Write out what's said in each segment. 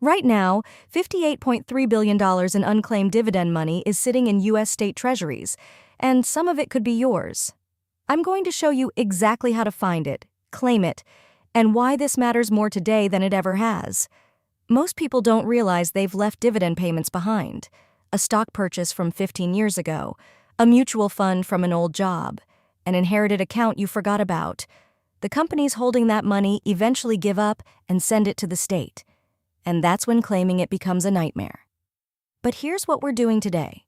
Right now, $58.3 billion in unclaimed dividend money is sitting in U.S. state treasuries, and some of it could be yours. I'm going to show you exactly how to find it, claim it, and why this matters more today than it ever has. Most people don't realize they've left dividend payments behind. A stock purchase from 15 years ago, a mutual fund from an old job, an inherited account you forgot about. The companies holding that money eventually give up and send it to the state. And that's when claiming it becomes a nightmare. But here's what we're doing today.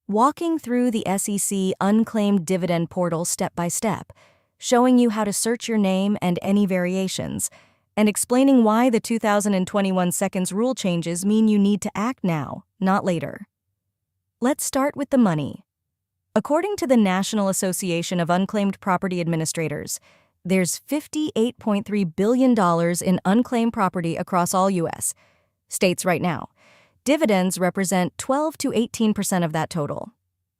Walking through the SEC Unclaimed Dividend Portal step by step, showing you how to search your name and any variations, and explaining why the 2021 seconds rule changes mean you need to act now, not later. Let's start with the money. According to the National Association of Unclaimed Property Administrators, there's $58.3 billion in unclaimed property across all U.S. states right now. Dividends represent 12 to 18% of that total.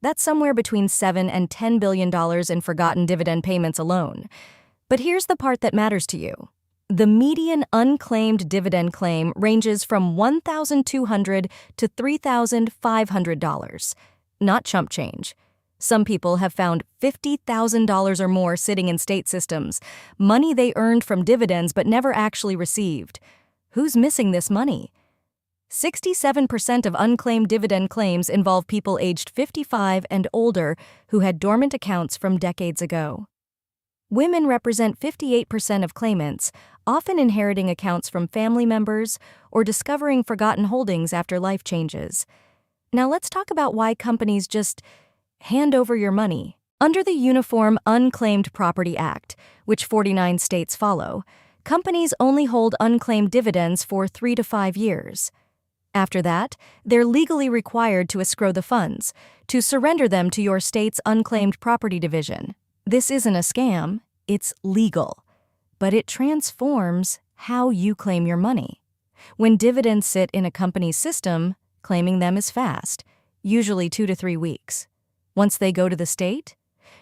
That's somewhere between $7 and $10 billion in forgotten dividend payments alone. But here's the part that matters to you. The median unclaimed dividend claim ranges from $1,200 to $3,500, not chump change. Some people have found $50,000 or more sitting in state systems, money they earned from dividends but never actually received. Who's missing this money? 67% of unclaimed dividend claims involve people aged 55 and older who had dormant accounts from decades ago. Women represent 58% of claimants, often inheriting accounts from family members or discovering forgotten holdings after life changes. Now let's talk about why companies just hand over your money. Under the Uniform Unclaimed Property Act, which 49 states follow, companies only hold unclaimed dividends for 3 to 5 years. After that, they're legally required to escrow the funds, to surrender them to your state's unclaimed property division. This isn't a scam, it's legal. But it transforms how you claim your money. When dividends sit in a company's system, claiming them is fast, usually 2 to 3 weeks. Once they go to the state,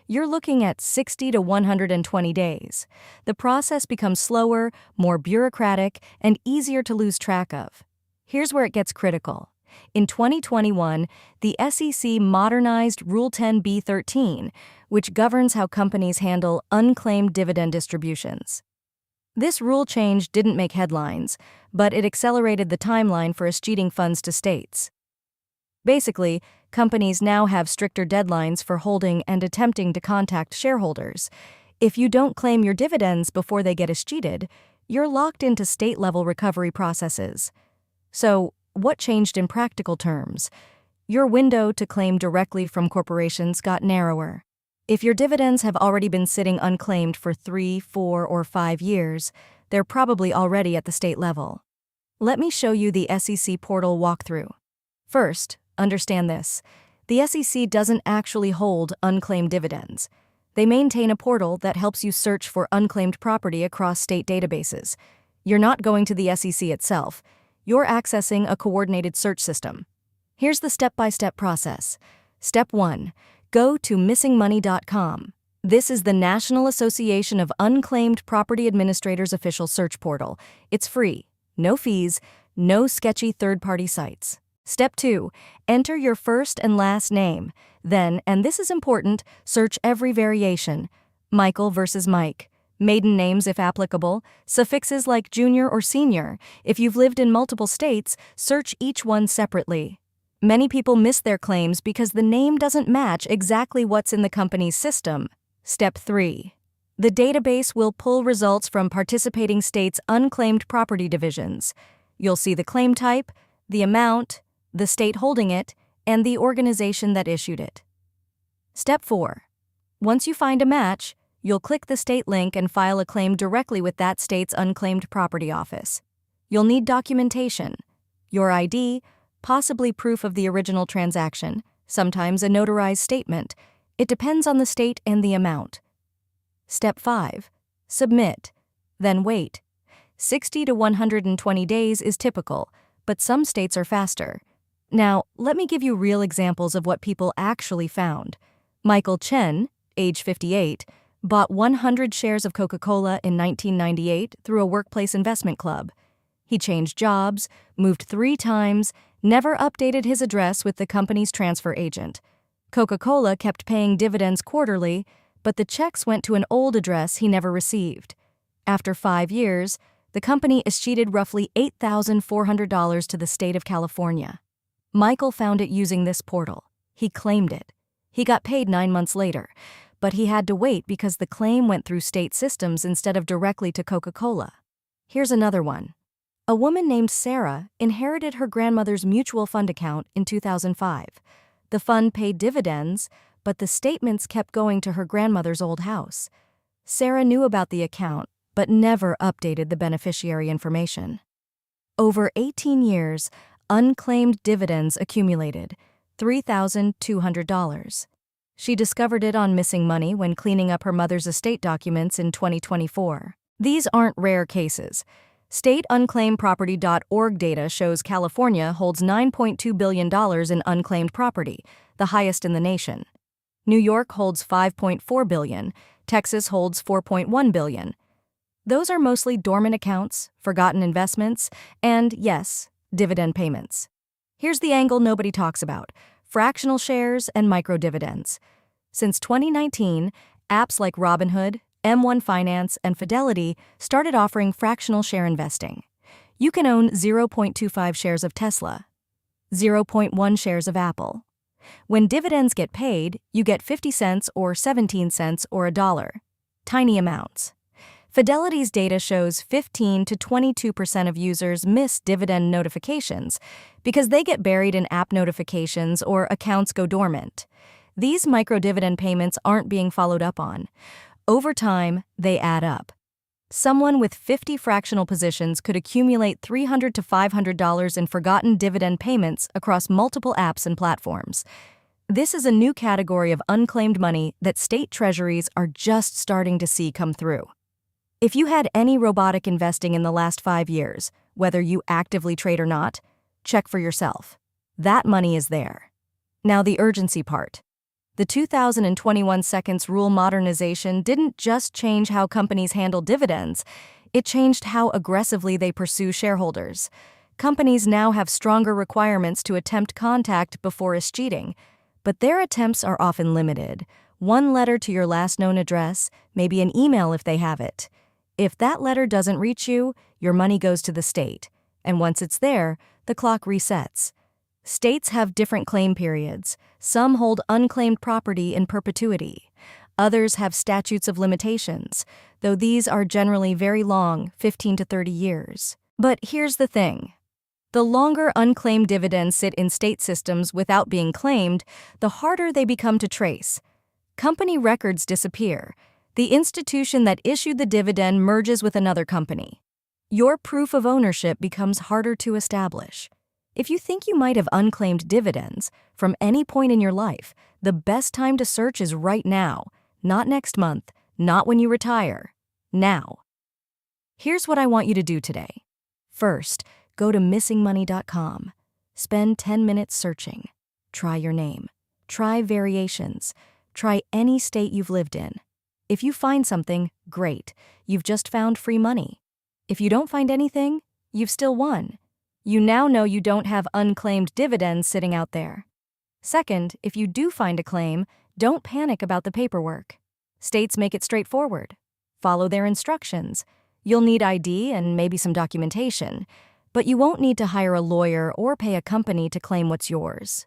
you're looking at 60 to 120 days. The process becomes slower, more bureaucratic, and easier to lose track of. Here's where it gets critical. In 2021, the SEC modernized Rule 10b-13, which governs how companies handle unclaimed dividend distributions. This rule change didn't make headlines, but it accelerated the timeline for escheating funds to states. Basically, companies now have stricter deadlines for holding and attempting to contact shareholders. If you don't claim your dividends before they get escheated, you're locked into state-level recovery processes. So, what changed in practical terms? Your window to claim directly from corporations got narrower. If your dividends have already been sitting unclaimed for 3, 4, or 5 years, they're probably already at the state level. Let me show you the SEC portal walkthrough. First, understand this. The SEC doesn't actually hold unclaimed dividends. They maintain a portal that helps you search for unclaimed property across state databases. You're not going to the SEC itself. You're accessing a coordinated search system. Here's the step-by-step process. Step 1. Go to missingmoney.com. This is the National Association of Unclaimed Property Administrators official search portal. It's free, no fees, no sketchy third-party sites. Step 2. Enter your first and last name. Then, and this is important, search every variation. Michael versus Mike. Maiden names if applicable, suffixes like junior or senior. If you've lived in multiple states, search each one separately. Many people miss their claims because the name doesn't match exactly what's in the company's system. Step 3. The database will pull results from participating states' unclaimed property divisions. You'll see the claim type, the amount, the state holding it, and the organization that issued it. Step 4. Once you find a match, you'll click the state link and file a claim directly with that state's unclaimed property office. You'll need documentation, your ID, possibly proof of the original transaction, sometimes a notarized statement. It depends on the state and the amount. Step 5. Submit. Then wait. 60 to 120 days is typical, but some states are faster. Now, let me give you real examples of what people actually found. Michael Chen, age 58, bought 100 shares of Coca-Cola in 1998 through a workplace investment club. He changed jobs, moved 3 times, never updated his address with the company's transfer agent. Coca-Cola kept paying dividends quarterly, but the checks went to an old address he never received. After 5 years, the company escheated roughly $8,400 to the state of California. Michael found it using this portal. He claimed it. He got paid 9 months later, but he had to wait because the claim went through state systems instead of directly to Coca-Cola. Here's another one. A woman named Sarah inherited her grandmother's mutual fund account in 2005. The fund paid dividends, but the statements kept going to her grandmother's old house. Sarah knew about the account, but never updated the beneficiary information. Over 18 years, unclaimed dividends accumulated, $3,200. She discovered it on missing money when cleaning up her mother's estate documents in 2024. These aren't rare cases. StateUnclaimedProperty.org data shows California holds $9.2 billion in unclaimed property, the highest in the nation. New York holds $5.4 billion, Texas holds $4.1 billion. Those are mostly dormant accounts, forgotten investments, and, yes, dividend payments. Here's the angle nobody talks about: fractional shares and microdividends. Since 2019, apps like Robinhood, M1 Finance, and Fidelity started offering fractional share investing. You can own 0.25 shares of Tesla, 0.1 shares of Apple. When dividends get paid, you get 50 cents or 17 cents or $1. Tiny amounts. Fidelity's data shows 15 to 22% of users miss dividend notifications because they get buried in app notifications or accounts go dormant. These microdividend payments aren't being followed up on. Over time, they add up. Someone with 50 fractional positions could accumulate $300 to $500 in forgotten dividend payments across multiple apps and platforms. This is a new category of unclaimed money that state treasuries are just starting to see come through. If you had any robotic investing in the last 5 years, whether you actively trade or not, check for yourself. That money is there. Now the urgency part. The 2021 Seconds Rule modernization didn't just change how companies handle dividends, it changed how aggressively they pursue shareholders. Companies now have stronger requirements to attempt contact before escheating, but their attempts are often limited. One letter to your last known address, maybe an email if they have it. If that letter doesn't reach you, your money goes to the state, and once it's there, the clock resets. States have different claim periods. Some hold unclaimed property in perpetuity. Others have statutes of limitations, though these are generally very long, 15 to 30 years. But here's the thing. The longer unclaimed dividends sit in state systems without being claimed, the harder they become to trace. Company records disappear. The institution that issued the dividend merges with another company. Your proof of ownership becomes harder to establish. If you think you might have unclaimed dividends from any point in your life, the best time to search is right now, not next month, not when you retire. Now. Here's what I want you to do today. First, go to missingmoney.com. Spend 10 minutes searching. Try your name. Try variations. Try any state you've lived in. If you find something, great. You've just found free money. If you don't find anything, you've still won. You now know you don't have unclaimed dividends sitting out there. Second, if you do find a claim, don't panic about the paperwork. States make it straightforward. Follow their instructions. You'll need ID and maybe some documentation, but you won't need to hire a lawyer or pay a company to claim what's yours.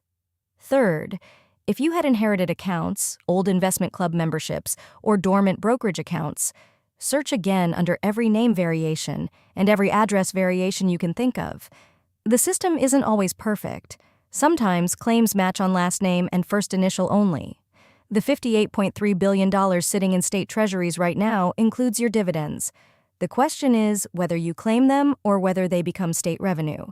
Third, if you had inherited accounts, old investment club memberships, or dormant brokerage accounts, search again under every name variation and every address variation you can think of. The system isn't always perfect. Sometimes claims match on last name and first initial only. The $58.3 billion sitting in state treasuries right now includes your dividends. The question is whether you claim them or whether they become state revenue.